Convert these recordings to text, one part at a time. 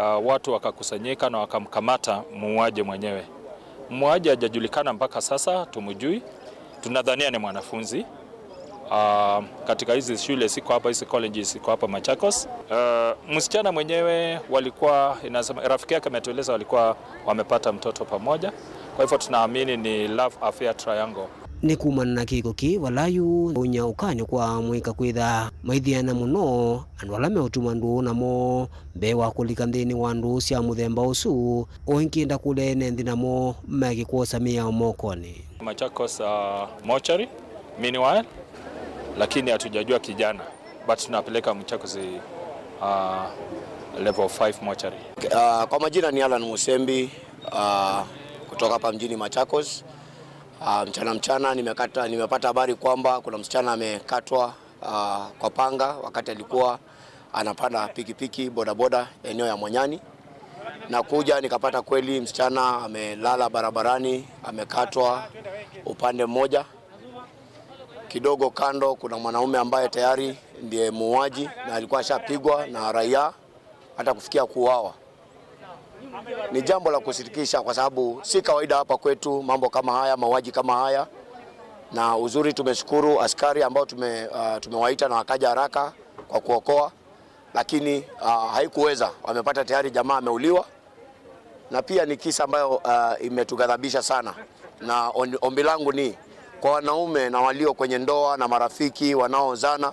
watu wakakusanyika na wakamkamata muuaji mwenyewe. Muuaji hajajulikana mpaka sasa, tumjui. Tunadhania ni mwanafunzi. Katika hizi shule siko hapa, hizi colleges siko hapa Machakos. Msichana mwenyewe walikuwa, inasema rafiki yake ametueleza walikuwa wamepata mtoto pamoja. Kwa hivyo tunaamini ni love affair triangle. Ni kumana na kikoki walayu unya ukanyo kwa mwika kwitha maithiana muno andu ala meutumandu namo mbewa kulika nthini wa ndu cia muthemba ucu oinkinda kule nendi namo magikuosamia mokoni. Machakos mortuary meanwhile, lakini hatujajua kijana, but tunapeleka Machakos level 5 mortuary. Kwa majina ni Alan Musembi kutoka hapa mjini Machakos. Mchana nimepata habari kwamba kuna msichana amekatwa kwa panga wakati alikuwa anapanda pikipiki bodaboda eneo ya Mwanyani, na kuja nikapata kweli msichana amelala barabarani, amekatwa upande mmoja. Kidogo kando kuna mwanaume ambaye tayari ndiye muuaji na alikuwa ashapigwa na raia hata kufikia kuuawa. Ni jambo la kusitikisha kwa sababu si kawaida hapa kwetu mambo kama haya, mauaji kama haya. Na uzuri tumeshukuru askari ambao tumewaita na wakaja haraka kwa kuokoa, lakini haikuweza. Wamepata tayari jamaa ameuliwa, na pia ni kisa ambayo imetughadhabisha sana. Na ombi langu ni kwa wanaume na walio kwenye ndoa na marafiki wanaozana,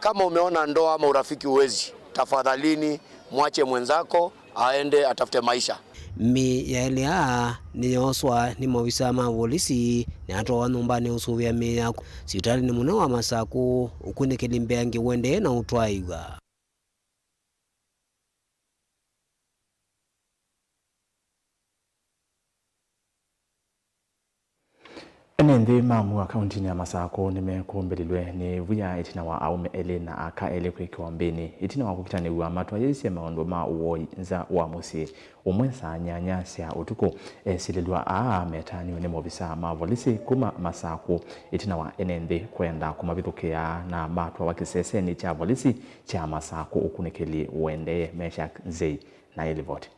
kama umeona ndoa ama urafiki uwezi, tafadhalini mwache mwenzako aende atafute maisha. Mi ya elia ni oswa ni mawisa ma polisi ni atoa nyumbani usuvia mi yako sitali ni muno wa Masaku ukune kilimbeange wende na utwaiga. Nende mamu akaunti ya Masaku nimekumbelilwe ni vuya itina wa aume ele na aka ele kwekiwambeni itina wa kukitani wa matwa yesi ya maondo ma uoi nza wa musi umwensa nyanya sia utuku sililwa metani wene mobisa mavolisi kuma Masaku itina wa nende kwenda kumabithukea na matwa wakiseseni cha volisi cha Masaku ukunekeli wende Meshak Zei na Elivote.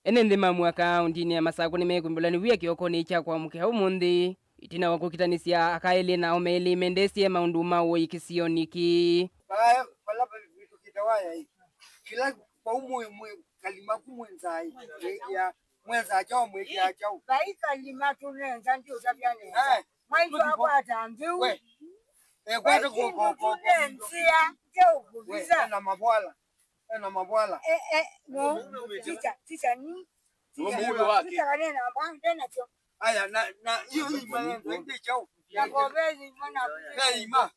Enende mamu akaunti ya Masaku nimekumbelani wia kiokoni cha kwa mke umundi itina wakukitanisia akaele na omeli mendesie maunduma uoi kisioniki. Palapa vitu kitawaya hii. Kila kwa kalima kumwenzai. Mwenza chao mweki chao. Bai kalima tunenza ndio utabiane. Mwanzo hapo atambiu. Kwenda kwa nsia ndio kubiza na mabwala. Na mabwala. No. Ticha ni. Ticha kanena mbanga na cho. Aya na hiyo maneno ndio chao. Na kobezi mbona. Kalima.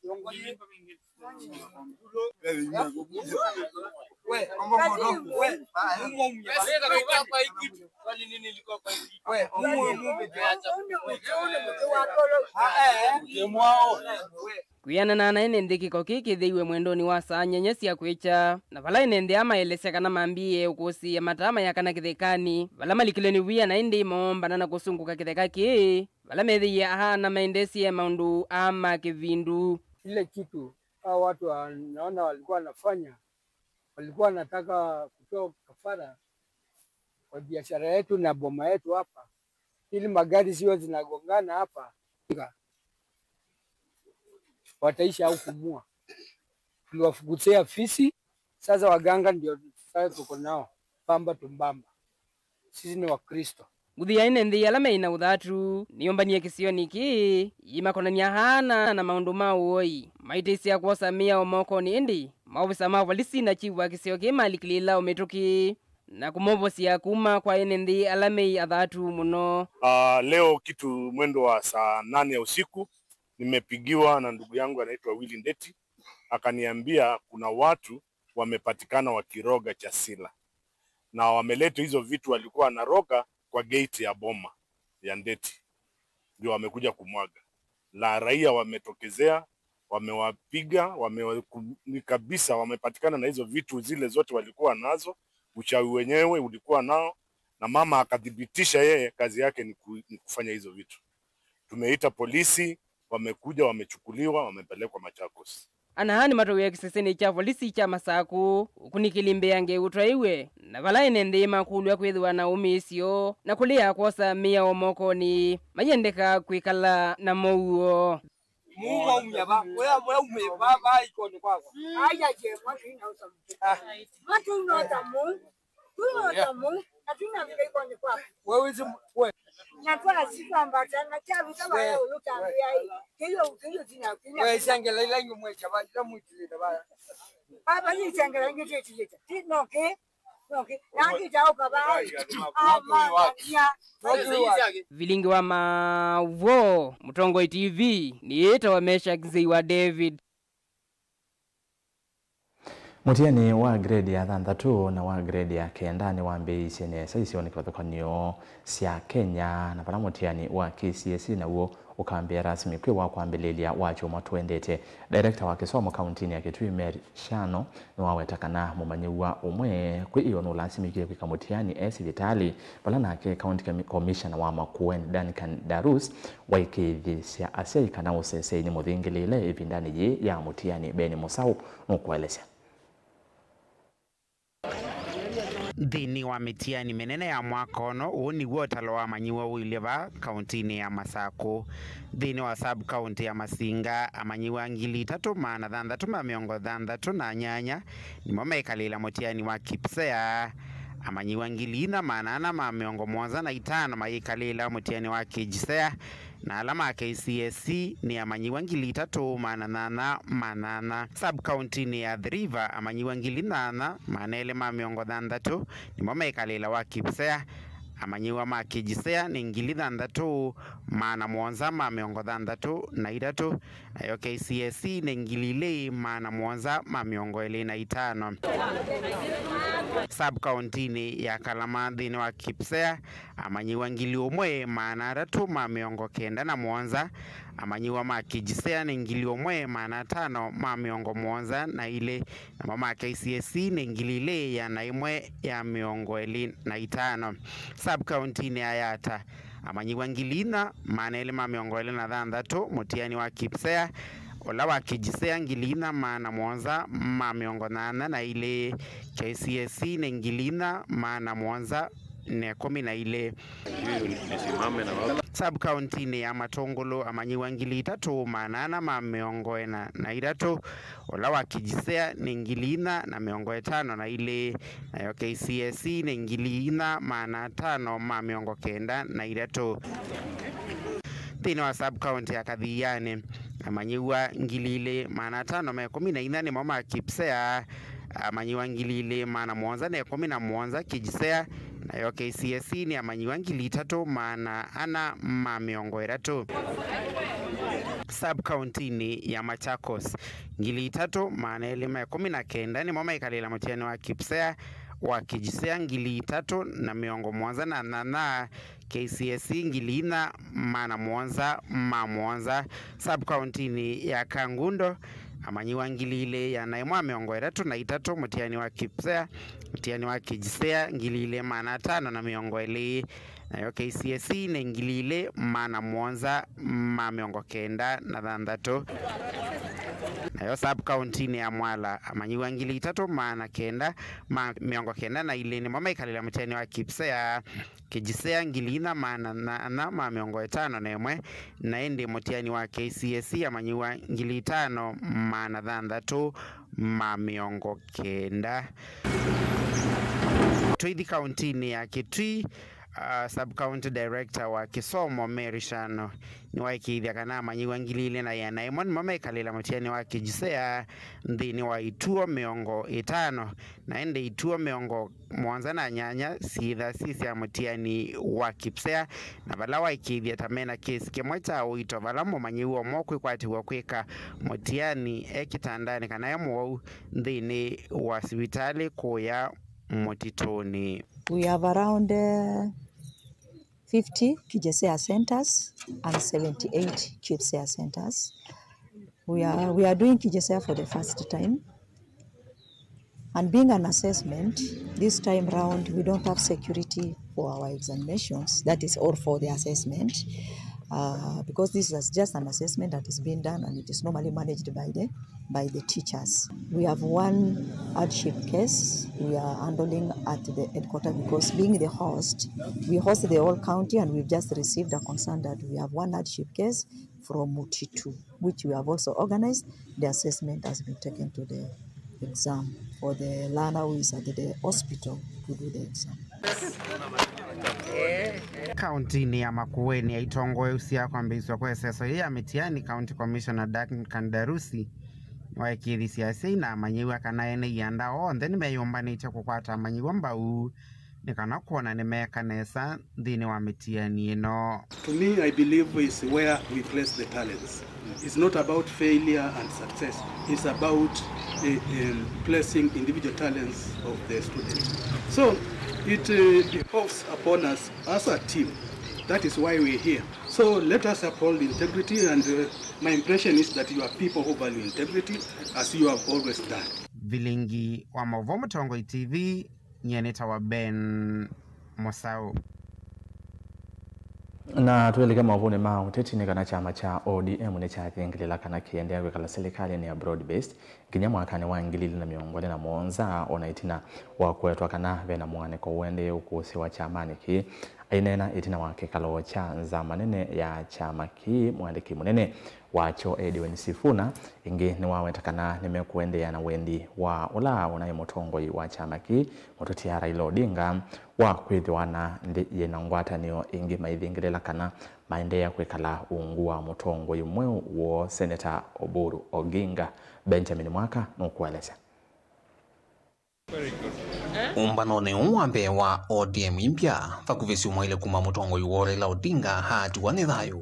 Kuyana na enende kikoki kithiwe mwendoni wa saa nyenyesi ya kwecha na vala enende ama elese kana mambie ukusi ya matama ya kana kithekani vala malikileni wia na indi momba na kusunguka kithekaki vala methi ya na maendesi ya maundu ama kivindu. Ile kitu hao watu naona walikuwa wanafanya, walikuwa wanataka kutoa kafara kwa biashara yetu na boma yetu hapa, ili magari sio zinagongana hapa wataisha au kumua. Tuliwafukuzia fisi, sasa waganga ndio sasa tuko nao pamba tumbamba. Sisi ni Wakristo. Guthia enende alame ina uthatu niombanie kisioniki imakonania hana na maundu ma uoi maitisi ya kuosamia omoko ni indi maofisa ma polisi na chiwa kisio kimalikilila umetuki na kumovosia kuma kwa enende alame athatu muno. Leo kitu mwendo wa saa 8 ya usiku nimepigiwa na ndugu yangu anaitwa Willy Ndeti, akaniambia kuna watu wamepatikana wakiroga chasila na wameleta hizo vitu walikuwa wanaroga kwa gate ya boma ya Ndeti, ndio wamekuja kumwaga. La raia wametokezea, wamewapiga, kabisa wamepatikana na hizo vitu zile zote walikuwa nazo, uchawi wenyewe ulikuwa nao, na mama akadhibitisha yeye kazi yake ni kufanya hizo vitu. Tumeita polisi, wamekuja, wamechukuliwa, wamepelekwa Machakos. anahani matowe ya kiseseni cha polisi cha Masako kunikilimbe yange utraiwe na vala inendema kulwa kwithwa na umisio na kulia kosa mia omokoni mayendeka kwikala na mouo Mungu umyaba wewe umebaba ikoni kwako Aya je mwatu unota Mungu unota Mungu atuna vile ikoni kwako wewe wewe nataka sikwambatana chavi kama wewe utambia hii hiyo zina wewe sangela ile ngomwecha ba mutile ba baba ni sangela ngije tije tinoke noke naki jao baba vilingi wa mavo Mutongoi TV ni eta wamesha Giziwa David. Mutiani wa grade ya 3 na wa grade ya 9 ni wambe sene saisioni kwa thokonio sia Kenya na pala mutiani wa KCSE na uo ukambia rasmi kwi wa kwambelelia wacho matwendete director wa kisomo county ya Kitui Mary Shano ni wawetakana mumanyiwa umwe kwi iyo no lasimike kwa mutiani vitali pala na ke county commissioner wa Makueni Duncan Darus waikithisia aseika na usese ni muthingelile ipindani ye ya mutiani Beni Musau nukueleza Thini wa mitiani menene ya mwaka ono uni wotalo wa manyiwa uileva kauntini ya Masako. Thini wa sub county ya Masinga amanyiwa 3,630 na nyanya ni momekalila mutiani wa Kipsea amanyiwa 4,875 maikalila mutiani wa Kijisea na alama KCSE ni amanyiwa 3,888 sub county ni ya The River amanyiwa 8,863 ni momekalila wa Kipsea amanyiwa makijisea ni 6,763 na idatu na KCSE ni 2,725 sub county ni ya Kalama thini wa Kipsea amanyiwa 1,397 amanyiwa makijisea ni 1,570 na ile na mama KCSE ni 2,125 sub county ni Ayata amanyiwa 4,426 mutiani wa Kipsea ola wa Kijisea 4,180 na ile KCSE ni 4,110 na ile sub county ni ya Matongolo amanyiwa 3,843 ola wa Kijisea ni 4,550 na ile na KCSE ni 4,590 na ile to thini wa sub county ya Kathiani amanyiwa 2,514 ni mama Kipsea amanyiwa 2,117 Kijisea na KCSE ni amanyiwa 3,430 sub county ni ya Machakos 3,419 ni mama ikalila mutiani wa Kipsea wa Kijisea 3,178 KCSE 4,117 sub county ni ya Kangundo amanyiwa 2,133 mutiani wa Kipsea mutiani wa Kijisea 2,520 na KCSE ni 2,196 na sub county ni ya Mwala amanyiwa 3,990 na ile ni mama ikalila mutiani wa Kipsea Kijisea 4,451 na ende mutiani wa KCSE amanyiwa 5,690 Twithi county ni ya Kitui sub county director wa kisomo Mary Shano ni waikithia kana amanyiwa 2,000 na ya naimon mamekalila mutiani wa Kijisea nthini wa ituo 50 na ende ituo 100 na nyanya sitha sisi ya mutiani wa Kipsea na vala waikithia tamena kesi kimwe cha uito vala mumanyiwa mokwi kwatiwa kwika mutiani ekitandani kana ya mwau nthini wa sibitali kuya Motitoni. We have around 50 Kijisea centers and 78 Kipsea centers. We are doing Kijisea for the first time. And being an assessment, this time round we don't have security for our examinations. That is all for the assessment. Because this is just an assessment that is being done and it is normally managed by the by the teachers. We have one hardship case we are handling at the headquarters because being the host, we host the whole county and we've just received a concern that we have one hardship case from Mutitu, which we have also organized. The assessment has been taken to the exam for the learner who is at the hospital to do the exam. Kaunti ya Makueni aitongoe usia kwambizwa kwa seso ya mitiani County Commissioner Duncan Darusi waikiri siasa na manyiwa kanaene yanda on then meyombanite kukwata manyiwa mbau nikana kuona nimekanesa ndini wa mitiani no. To me, I believe is where we place the talents. It's not about failure and success. It's about placing individual talents of the students. So it behoves upon us as a team. That is why we're here. So let us uphold integrity, and my impression is that you are people who value integrity, as you have always done. Vilingi wa Mavomo Tongoi TV, nyeneta wa Ben Mosau. Na tuelekea mavune mao tetini kana chama cha ODM ni cha thingilila kana kiendea kwa serikali ni ya broad based kinya mwakane wa ngilili na miongole na monza onaitina wa kwetwa kana vena mwane ko wende ukusi wa chama niki ainena itina wake kalo cha zamanene ya chama ki mwandiki munene wacho Edwin Sifuna ingi ni wawetakana nimekuendea na wendi wa ula unaye motongoi wa chama ki mototia Raila Odinga wa kwithiwana ndi yena ngwata niyo ingi maithingilela kana maendea kwekala ungua motongoi umwe wo Senator Oburu Oginga. Benjamin Mwaka nukueleza. Umbano ni uwambe wa ODM impya fakuvesi umwele kuma motongoi wa Raila Odinga hati wanithayo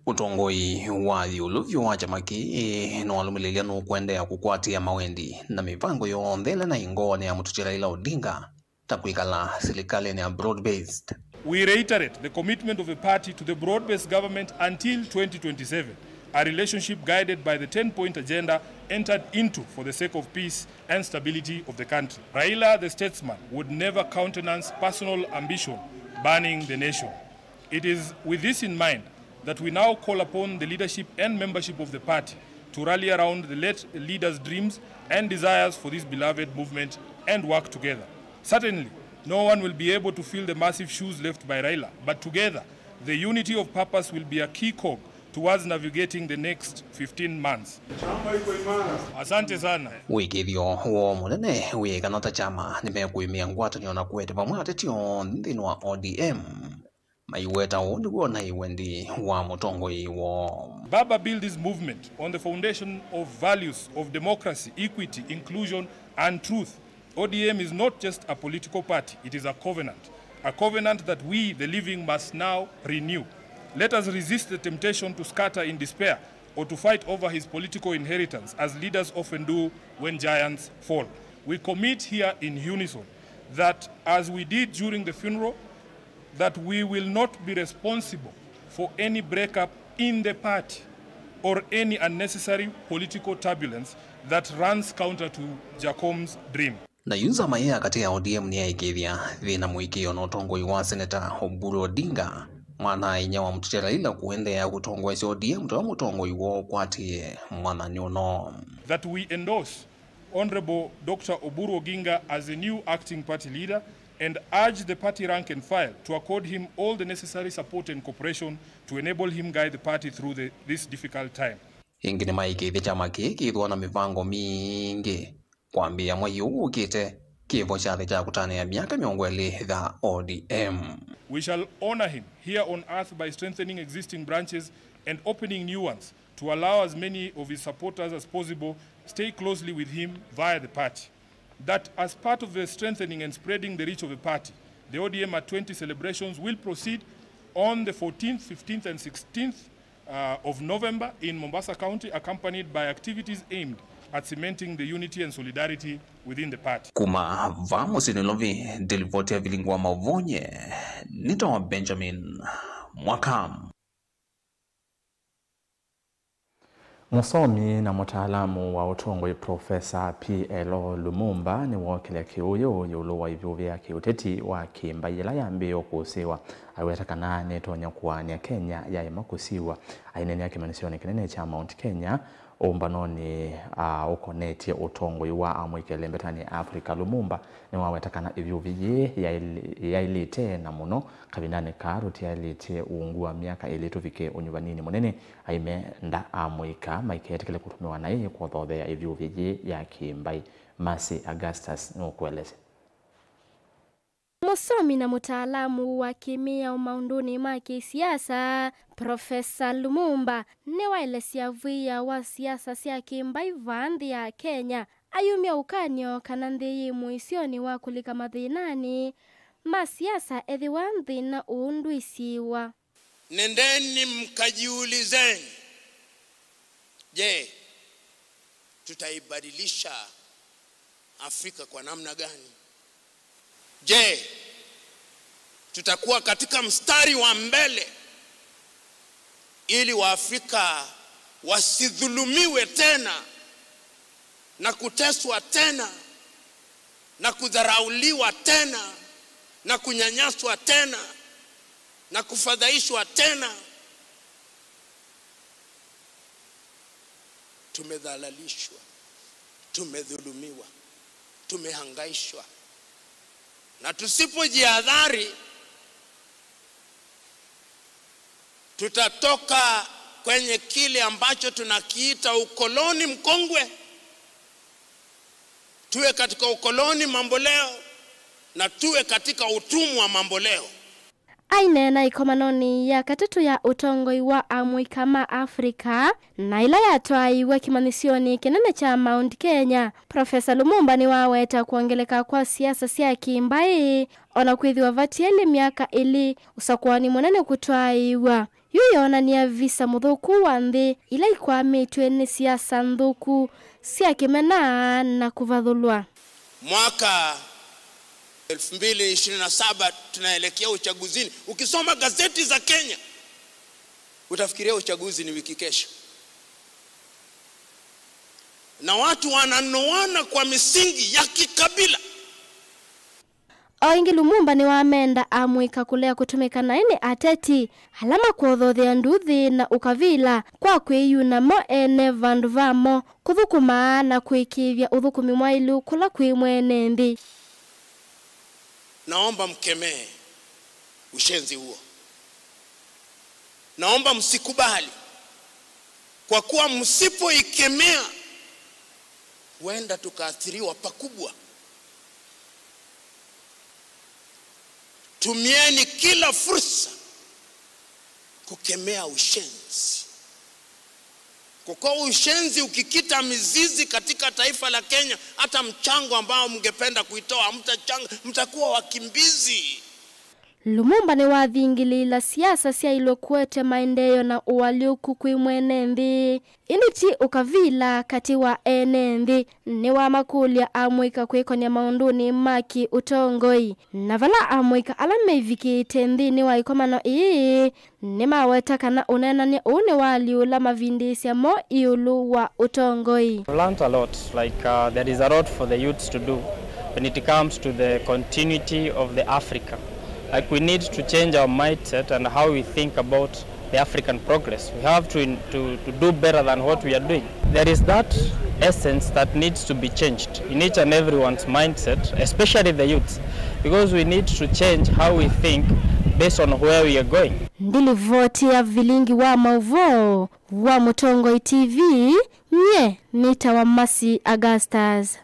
utongoi wa yuluvyo wa chamaki no alumililia no kuendea kukwatia mawendi na mipango yoondele na ingone ya mtuti Raila Odinga takwikala serikali ni broad based. We reiterate the commitment of the party to the broad-based government until 2027, a relationship guided by the 10-point agenda entered into for the sake of peace and stability of the country. Raila, the statesman, would never countenance personal ambition burning the nation. It is with this in mind that we now call upon the leadership and membership of the party to rally around the late leader's dreams and desires for this beloved movement and work together. Certainly, no one will be able to fill the massive shoes left by Raila, but together, the unity of purpose will be a key cog towards navigating the next 15 months. Asante sana. Wikithio wo munene wikanota chama nimekuimia ngwata niona kwete pamwe atetio ndini wa ODM maiweta wundi wona iwendi wa motongoi wo. Baba built this movement on the foundation of values of democracy, equity, inclusion and truth. ODM is not just a political party, it is a covenant that we, the living, must now renew. Let us resist the temptation to scatter in despair or to fight over his political inheritance, as leaders often do when giants fall. We commit here in unison that, as we did during the funeral, that we will not be responsible for any breakup in the party or any unnecessary political turbulence that runs counter to Jacom's dream. Na yunza maya kati ya ODM ni aikithia thina mwikio no tongoi wa Senator Oburu Odinga mwana inya wa mtuti Raila kuendea kutongoi si ODM to mutongoi wo kwatie mwana nyono. That we endorse Honorable Dr. Oburu Oginga as the new acting party leader and urge the party rank and file to accord him all the necessary support and cooperation to enable him guide the party through this difficult time. Ingine maikithia chama kiki na mipango mingi kwambia mwayu ukite kivo cha cha kutana ya miaka miongwele the ODM. We shall honor him here on earth by strengthening existing branches and opening new ones to allow as many of his supporters as possible stay closely with him via the party. That as part of the strengthening and spreading the reach of the party, the ODM at 20 celebrations will proceed on the 14th, 15th and 16th of November in Mombasa County, accompanied by activities aimed at cementing the unity and solidarity within the party. Kuma vamos inilovi delivotia vilingwa mavonye nito Benjamin Mwaka. Musomi na mutaalamu wa utongoi Profesa P.L. Lumumba ni wakili kiuyo yulu wa hivyo vya kiuteti wa kimbayila ya mbio kusiwa awetakana netonya kuwania Kenya ya imakusiwa ainene ya kimanisioni kinene cha Mount Kenya umbanoni ukonetie utongoi wa amwikele mbetani Afrika. Lumumba ni wawetakana ivyo viye yailite na muno kabindane karuti yailite uungua miaka ilituvike unyuvanini munene aime nda amwika maiketekele kutumiwa na iye kwa dhodhea ivyo viye ya Kimbai. Masi Augustus nukueleze. Musomi na mutaalamu wa kimia umaunduni maki siasa Profesa Lumumba ne waelesia via wa siasa sia Kimbai vandhi ya Kenya ayumia ukanyo kanandhi muisioni wa kulika mathinani ma siasa ethi wandhi na uunduisiwa. Nendeni mkajiulizeni, je, tutaibadilisha Afrika kwa namna gani? Je, tutakuwa katika mstari wa mbele ili Waafrika wasidhulumiwe tena na kuteswa tena na kudharauliwa tena na kunyanyaswa tena na kufadhaishwa tena? Tumedhalalishwa, tumedhulumiwa, tumehangaishwa, na tusipojihadhari tutatoka kwenye kile ambacho tunakiita ukoloni mkongwe, tuwe katika ukoloni mamboleo na tuwe katika utumwa mamboleo. Aine na ikomanoni ya katatu ya utongoi wa amwika ma Afrika na ila ya twaiwe kimanisioni kinene cha Mount Kenya. Profesa Lumumba ni waweta kuongeleka kwa siasa sia Kimbai ona kuithiwa vatieli miaka ili usakuani munene kutwaiwa. Yuyona ni ya visa muthuku wa nthi ila ikwamitwe ni siasa nthuku sia kimena na kuvathulwa. Mwaka 2027 tunaelekea uchaguzini. Ukisoma gazeti za Kenya utafikiria uchaguzi ni wiki kesho, na watu wananoana kwa misingi ya kikabila. Oingi Lumumba ni wamenda amwika kulea kutumika na ini ateti halama kuodhothea nduthi na ukavila kwa kwiyuna mo ene vandu vamo kuthukuma na kuikivya uthukumi mwailu kula kwi mwene nthi. Naomba mkemee ushenzi huo. Naomba msikubali, kwa kuwa msipoikemea huenda tukaathiriwa pakubwa. Tumieni kila fursa kukemea ushenzi. Kwa kuwa ushenzi ukikita mizizi katika taifa la Kenya, hata mchango ambao mngependa kuitoa mtakuwa wakimbizi. Lumumba ni wathingilila siasa sia ilokuete maendeleo na uwaliuku kwi mwene nthi. Initi ukavila kati wa ene nthi ni wa makulia amwika kwikonia maunduni maki utongoi. Na vala amwika alameivikite nthi ni wa ikomano ii ni maweta kana unenania une waliula mavindisya mo iulu wa utongoi. I've learned a lot, there is a lot for the youths to do when it comes to the continuity of the Africa. Like we need to change our mindset and how we think about the African progress. We have to do better than what we are doing. There is that essence that needs to be changed in each and everyone's mindset, especially the youths, because we need to change how we think based on where we are going. Ndili voti ya vilingi wa mauvo wa Mutongoi TV nye nita wa Masi Augustus.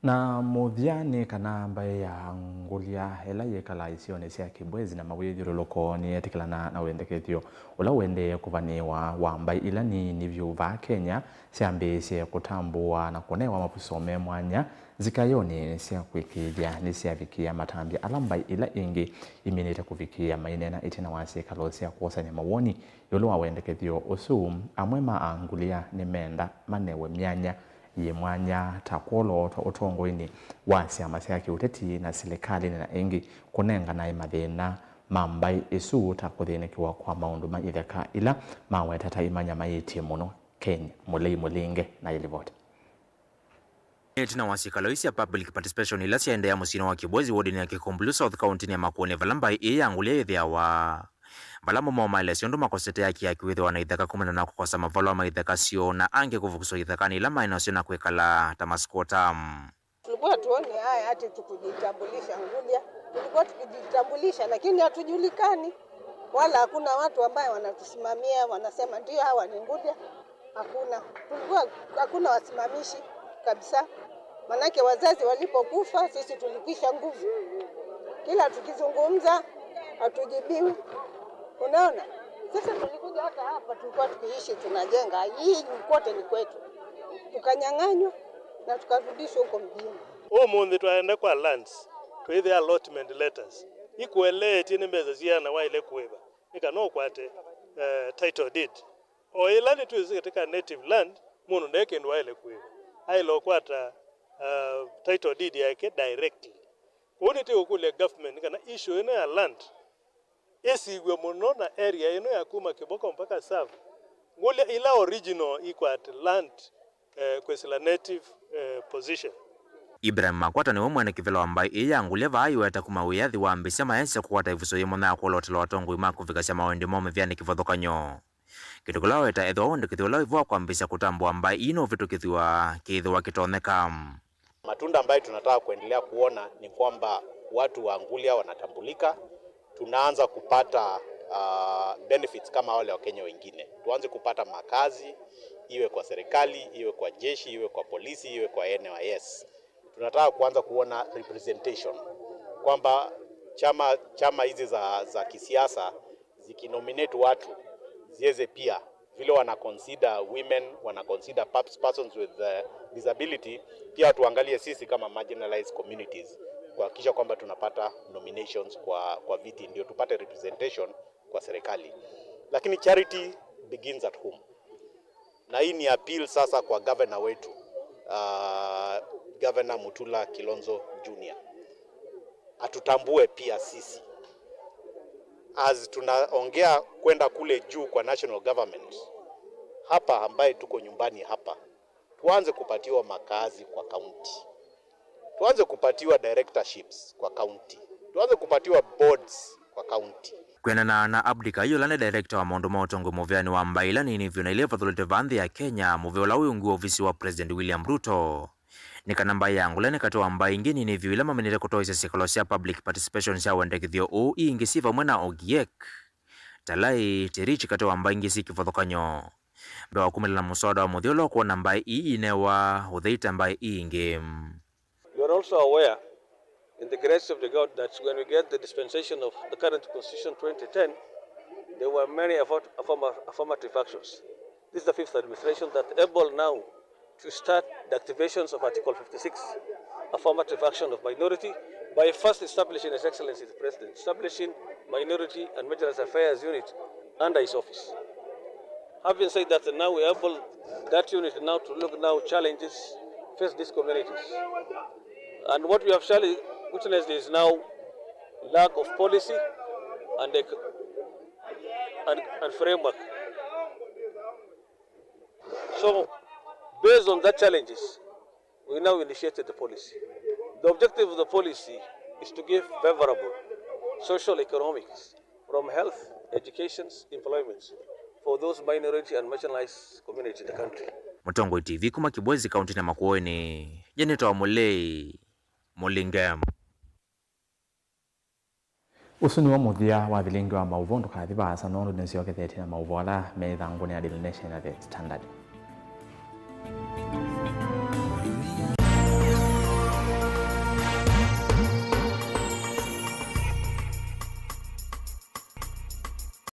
Na muthiani kana ambaye ya ngulia hela yekala isione sia kibwezi na mawithiro lokoni etikilana na wendekethio ula wende kuvaniwa wambai ila ni vyu va Kenya siambise kutambua na kuonewa mapusome mwanya zikayoni sia kwikithia ni sia vikia matambia alambai ila ingi iminite kuvikia mainena itina wase kalosia kuosanya mawoni yolo wendekethio usu amwema angulia ni menda manewe myanya ye mwanya takwolo utongoini wa siama sia kiuteti na serikali na ingi kunenga na mathina mambai isu takuthinekiwa kwa maundu maitheka ila mawetata imanya maiti muno Kenya mulinge na ilivota. Tina wasika loisia public participation ila siaendea musino wa Kibwezi wodi ni ya Kikumbulu South County ni ya Makuone Valambai iya angulia ithia wa balamo moma ile siondo makosete yake akiwithwa na ithaka kumana na kukosa mavalo ma ithaka sio na ange kuvukiswa ithaka ni lama ina sio na kwekala tamaskota. Tulikuwa tuone haya hata tukujitambulisha Ngulia, tulikuwa tukijitambulisha lakini hatujulikani, wala hakuna watu ambao wanatusimamia wanasema ndio hawa ni Ngulia. Hakuna wasimamishi kabisa. Manake wazazi walipokufa sisi tulikwisha nguvu. Kila tukizungumza hatujibiwi. Unaona? Sasa tulikuja hata hapa tulikuwa tukiishi tunajenga. Hii kote ni kwetu. Tukanyang'anywa na tukarudishwa huko mjini. Mundu twaenda kwa lands. Twithe allotment letters. Ikuele tini mbeza ziana wa ile kuiba. Nikano kwate title deed. O ilani tuizi katika native land mundu ndeke ndo ile kuiba. Hailo kwata title deed yake directly. Kuni te okule government kana issue ina ya land. Esigwe muno na area ino ya kuma Kiboko mpaka Savu. Ngule ila original iko at land kwesila native position. Ibrahim Makwata ni mwene kivelo ambaye iya Ngulia vayo yatakuma uyathi wa mbisa maense kuwata ifuso yemo na kulotelo watongo imaku vikasya mawendi mome vyani kivothokanyo. Kitukula weta edho onde kithiwa hivyo kwa mbisa kutambu ambaye ino vitu kithiwa kitoneka. Matunda ambayo tunataka kuendelea kuona ni kwamba watu wa Ngulia wanatambulika. Tunaanza kupata benefits kama wale wa Kenya wengine. Tuanze kupata makazi, iwe kwa serikali, iwe kwa jeshi, iwe kwa polisi, iwe kwa NYS. Tunataka kuanza kuona representation. Kwamba chama hizi za kisiasa zikinominate watu ziweze pia vile wana consider women, wana consider persons with disability, pia tuangalie sisi kama marginalized communities kuhakikisha kwamba tunapata nominations kwa viti ndio tupate representation kwa serikali. Lakini charity begins at home. Na hii ni appeal sasa kwa governor wetu, Governor Mutula Kilonzo Jr. Atutambue pia sisi. As tunaongea kwenda kule juu kwa national government, hapa ambaye tuko nyumbani hapa, tuanze kupatiwa makazi kwa county. Tuanze kupatiwa directorships kwa county. Tuanze kupatiwa boards kwa county. Kwena na Abdika yolane director wa maundu mautongo movyani wa mbaila ni nivyo na ile fatholete vandhi ya Kenya movyola uyungu ofisi wa President William Ruto. Nika namba yangu lene katoa mba ingini nivyo ila mamenire kutoa isa sikolosia public participation siya wende kithio o ingisiva mwena Ogiek. Talai tirichi katoa mba ingisi kifothokanyo. Bewa kumila musoda wa mudhiolo kwa namba inewa udheita mba inge. You are also aware, in the grace of the God, that when we get the dispensation of the current Constitution 2010, there were many affirmative actions. This is the fifth administration that able now to start the activations of Article 56, affirmative action of minority, by first establishing His Excellency the President, establishing Minority and Marginalized Affairs Unit under his office. Having said that, now we are able, that unit now to look now challenges, face these communities. And what we have witnessed is now lack of policy and framework. So, based on that challenges, we now initiated the policy. The objective of the policy is to give favorable social economics from health, education, employment for those minority and marginalized communities in the country. Mutongo TV kuma Kibwezi kaunti na Makueni. Jeneta wa Mulei Mulingam. Usuni wa muthia wa thilingi wa mauvondo kathiba asa nondo nesiokethete na mauvola methangu ni Daily Nation na The Standard.